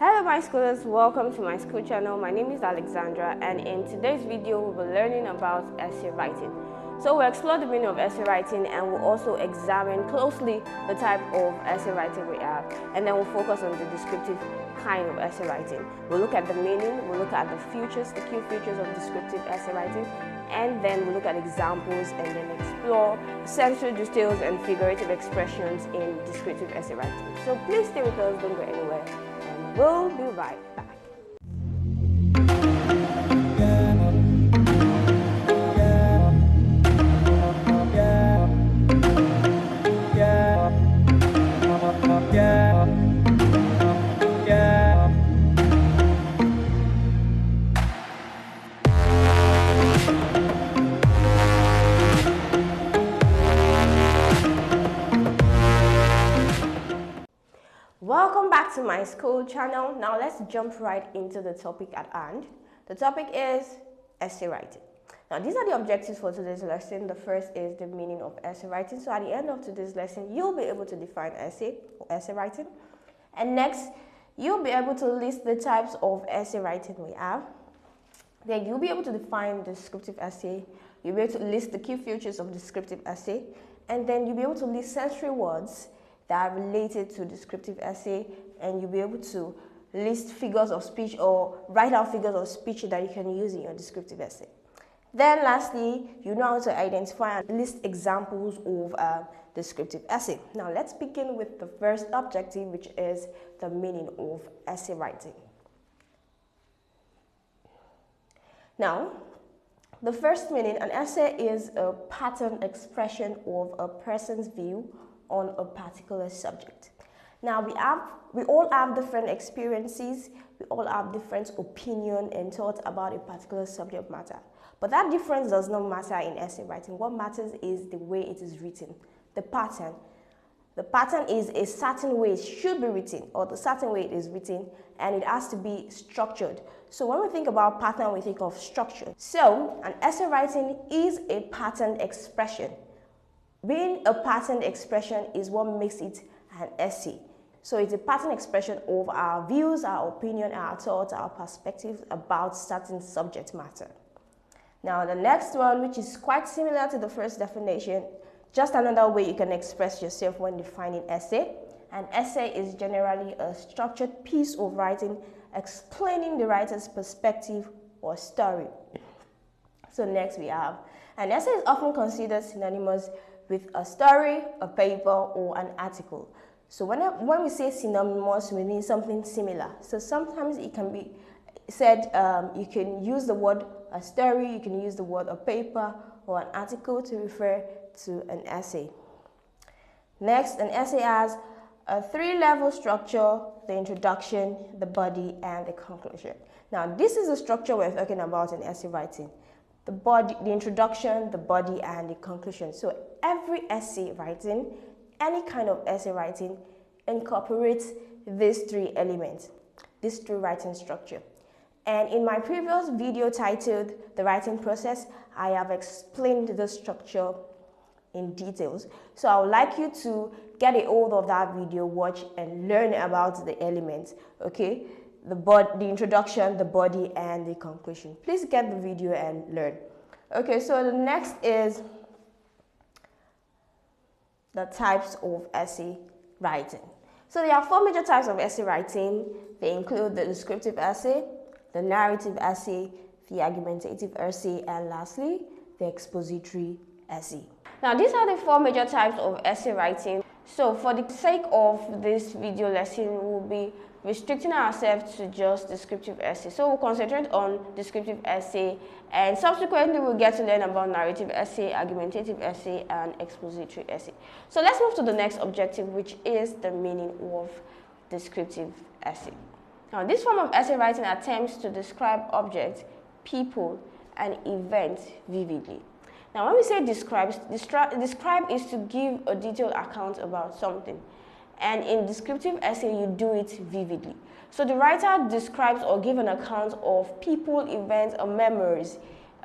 Hello my scholars, welcome to my school channel. My name is Alexandra, and in today's video we'll be learning about essay writing. So we'll explore the meaning of essay writing, and we'll also examine closely the type of essay writing we have, and then we'll focus on the descriptive kind of essay writing. We'll look at the meaning, we'll look at the features, the key features of descriptive essay writing, and then we'll look at examples and then explore sensory details and figurative expressions in descriptive essay writing. So please stay with us, don't go anywhere. We'll be right back. Welcome back to my school channel. Now let's jump right into the topic at hand. The topic is essay writing. Now these are the objectives for today's lesson. The first is the meaning of essay writing. So at the end of today's lesson, you'll be able to define essay or essay writing. And next, you'll be able to list the types of essay writing we have. Then you'll be able to define descriptive essay. You'll be able to list the key features of descriptive essay. And then you'll be able to list sensory words that are related to descriptive essay, and you'll be able to list figures of speech or write out figures of speech that you can use in your descriptive essay. Then lastly, you know how to identify and list examples of descriptive essay. Now let's begin with the first objective, which is the meaning of essay writing. Now, the first meaning, an essay is a pattern expression of a person's view on a particular subject. Now we all have different experiences, we all have different opinion and thoughts about a particular subject matter. But that difference does not matter in essay writing. What matters is the way it is written, the pattern. The pattern is a certain way it should be written, or the certain way it is written, and it has to be structured. So when we think about pattern, we think of structure. So an essay writing is a patterned expression. Being a patterned expression is what makes it an essay. So it's a pattern expression of our views, our opinion, our thoughts, our perspectives about certain subject matter. Now the next one, which is quite similar to the first definition, just another way you can express yourself when defining essay. An essay is generally a structured piece of writing explaining the writer's perspective or story. So next we have, an essay is often considered synonymous with a story, a paper, or an article. So when we say synonymous, we mean something similar. So sometimes it can be said, you can use the word a story, you can use the word a paper, or an article to refer to an essay. Next, an essay has a three-level structure: the introduction, the body, and the conclusion. Now this is the structure we're talking about in essay writing. The body, the introduction, the body, and the conclusion. So every essay writing, any kind of essay writing, incorporates these three elements, this three writing structure. And in my previous video titled The Writing Process, I have explained the structure in details. So I would like you to get a hold of that video, watch, and learn about the elements, okay? The introduction, the body, and the conclusion. Please get the video and learn. Okay, so the next is the types of essay writing. So there are four major types of essay writing. They include the descriptive essay, the narrative essay, the argumentative essay, and lastly, the expository essay. Now these are the four major types of essay writing. So for the sake of this video lesson, we'll be restricting ourselves to just descriptive essay. So we'll concentrate on descriptive essay, and subsequently we'll get to learn about narrative essay, argumentative essay, and expository essay. So let's move to the next objective, which is the meaning of descriptive essay. Now this form of essay writing attempts to describe objects, people, and events vividly. Now when we say describe is to give a detailed account about something. And in descriptive essay, you do it vividly. So the writer describes or gives an account of people, events, or memories.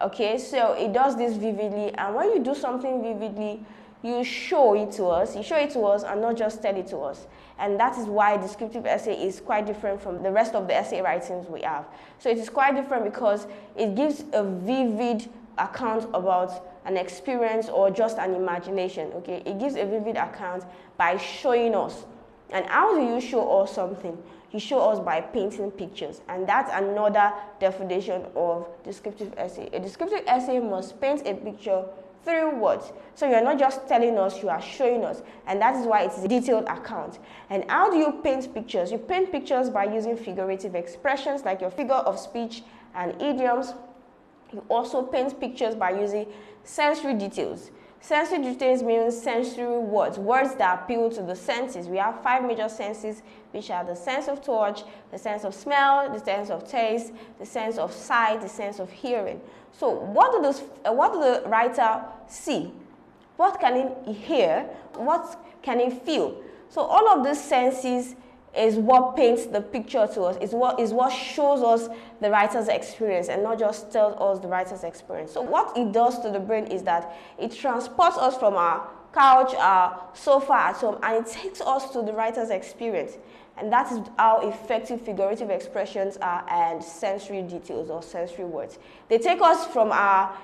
Okay, so it does this vividly, and when you do something vividly, you show it to us. You show it to us and not just tell it to us. And that is why descriptive essay is quite different from the rest of the essay writings we have. So it is quite different because it gives a vivid account about an experience or just an imagination, okay? It gives a vivid account by showing us. And how do you show us something? You show us by painting pictures, and that's another definition of descriptive essay. A descriptive essay must paint a picture through words. So you're not just telling us, you are showing us, and that is why it's a detailed account. And how do you paint pictures? You paint pictures by using figurative expressions like your figure of speech and idioms. You also paint pictures by using sensory details. Sensory details means sensory words, words that appeal to the senses. We have 5 major senses, which are the sense of touch, the sense of smell, the sense of taste, the sense of sight, the sense of hearing. So what do the writer see? What can he hear? What can he feel? So all of these senses is what paints the picture to us, is what shows us the writer's experience and not just tells us the writer's experience. So what it does to the brain is that it transports us from our couch, our sofa at home, and it takes us to the writer's experience. And that is how effective figurative expressions are and sensory details or sensory words. They take us from our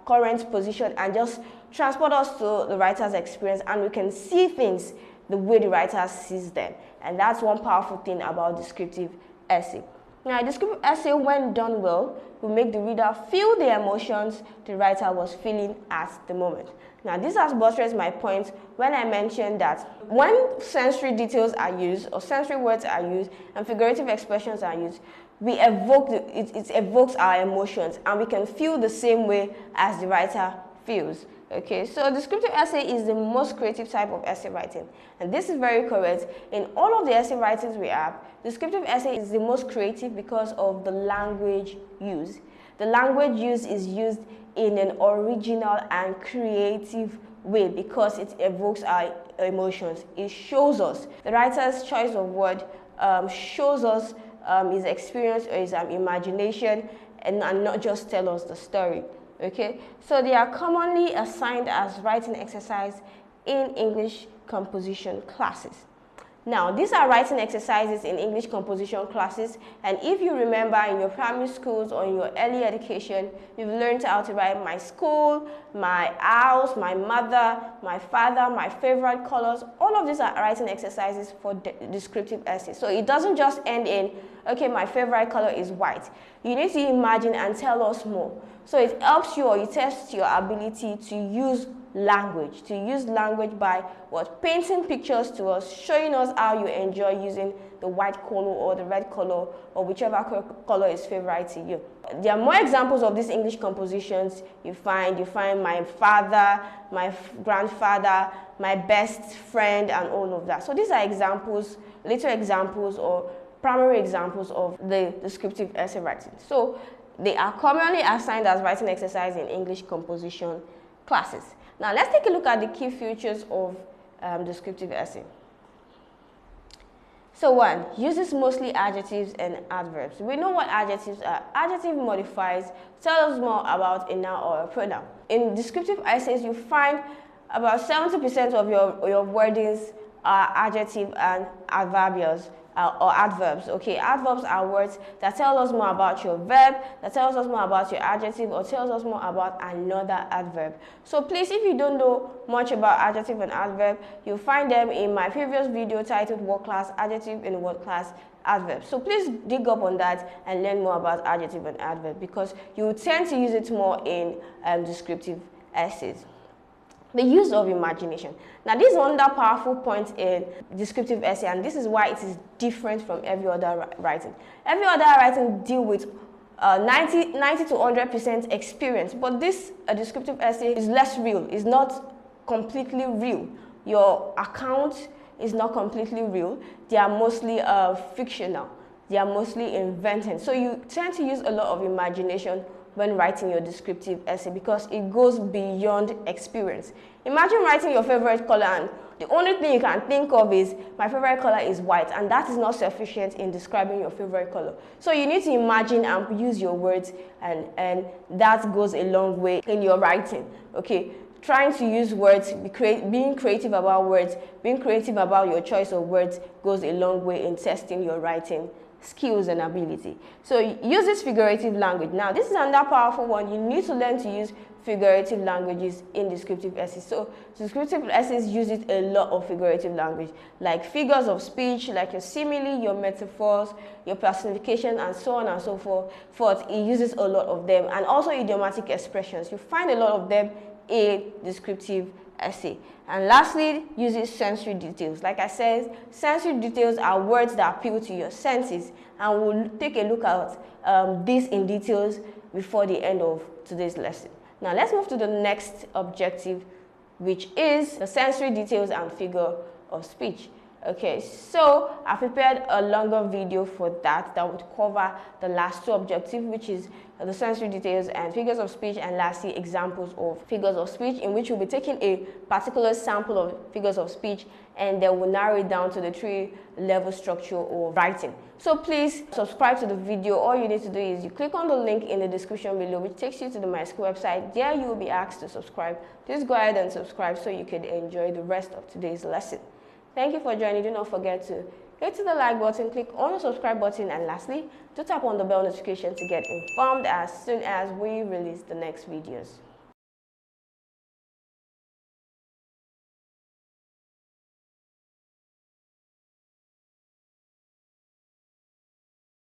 current position and just transport us to the writer's experience, and we can see things the way the writer sees them. And that's one powerful thing about descriptive essay. Now, a descriptive essay, when done well, will make the reader feel the emotions the writer was feeling at the moment. Now, this has buttressed my point when I mentioned that when sensory details are used, or sensory words are used, and figurative expressions are used, it evokes our emotions, and we can feel the same way as the writer feels. Okay, so descriptive essay is the most creative type of essay writing, and this is very correct. In all of the essay writings we have, descriptive essay is the most creative because of the language used. The language used is used in an original and creative way because it evokes our emotions. It shows us. The writer's choice of word shows us his experience or his imagination, and not just tell us the story. Okay, so they are commonly assigned as writing exercise in English composition classes. Now, these are writing exercises in English composition classes, and if you remember in your primary schools or in your early education, you've learned how to write my school, my house, my mother, my father, my favorite colors. All of these are writing exercises for descriptive essays. So it doesn't just end in, okay, my favorite color is white. You need to imagine and tell us more. So it helps you, or it tests your ability to use language by what? Painting pictures to us, showing us how you enjoy using the white color or the red color or whichever color is favorite to you. There are more examples of these English compositions. You find my father, my grandfather, my best friend, and all of that. So these are examples, little examples or primary examples of the descriptive essay writing. So they are commonly assigned as writing exercise in English composition classes. Now let's take a look at the key features of descriptive essay. So 1, uses mostly adjectives and adverbs. We know what adjectives are. Adjective modifies, tell us more about a noun or a pronoun. In descriptive essays, you find about 70% of your wordings are adjective and adverbials. Or adverbs. Okay, adverbs are words that tell us more about your verb, that tells us more about your adjective, or tells us more about another adverb. So please, if you don't know much about adjective and adverb, you'll find them in my previous video titled Word Class Adjective and Word Class Adverb. So please dig up on that and learn more about adjective and adverb because you tend to use it more in descriptive essays. The use of imagination. Now, this is another powerful point in descriptive essay, and this is why it is different from every other writing. Every other writing deal with 90 to 100% experience, but this descriptive essay is less real. It's not completely real. Your account is not completely real. They are mostly fictional. They are mostly invented. So you tend to use a lot of imagination when writing your descriptive essay because it goes beyond experience. Imagine writing your favorite color and the only thing you can think of is my favorite color is white, and that is not sufficient in describing your favorite color. So you need to imagine and use your words, and that goes a long way in your writing. Okay, trying to use words, being creative about words, being creative about your choice of words goes a long way in testing your writing skills and ability. So use this figurative language. Now, this is another powerful one. You need to learn to use figurative languages in descriptive essays. So descriptive essays uses a lot of figurative language, like figures of speech, like your simile, your metaphors, your personification, and so on and so forth. It uses a lot of them, and also idiomatic expressions. You find a lot of them in descriptive essay. And lastly, uses sensory details. Like I said, sensory details are words that appeal to your senses, and we'll take a look at this in details before the end of today's lesson. Now let's move to the next objective, which is the sensory details and figure of speech. Okay, so I prepared a longer video for that would cover the last two objectives, which is the sensory details and figures of speech, and lastly examples of figures of speech, in which we'll be taking a particular sample of figures of speech and then we'll narrow it down to the 3-level structure of writing. So please subscribe to the video. All you need to do is you click on the link in the description below, which takes you to the My School website. There you will be asked to subscribe. Please go ahead and subscribe so you can enjoy the rest of today's lesson. Thank you for joining. Do not forget to hit the like button, click on the subscribe button, and lastly, do tap on the bell notification to get informed as soon as we release the next videos.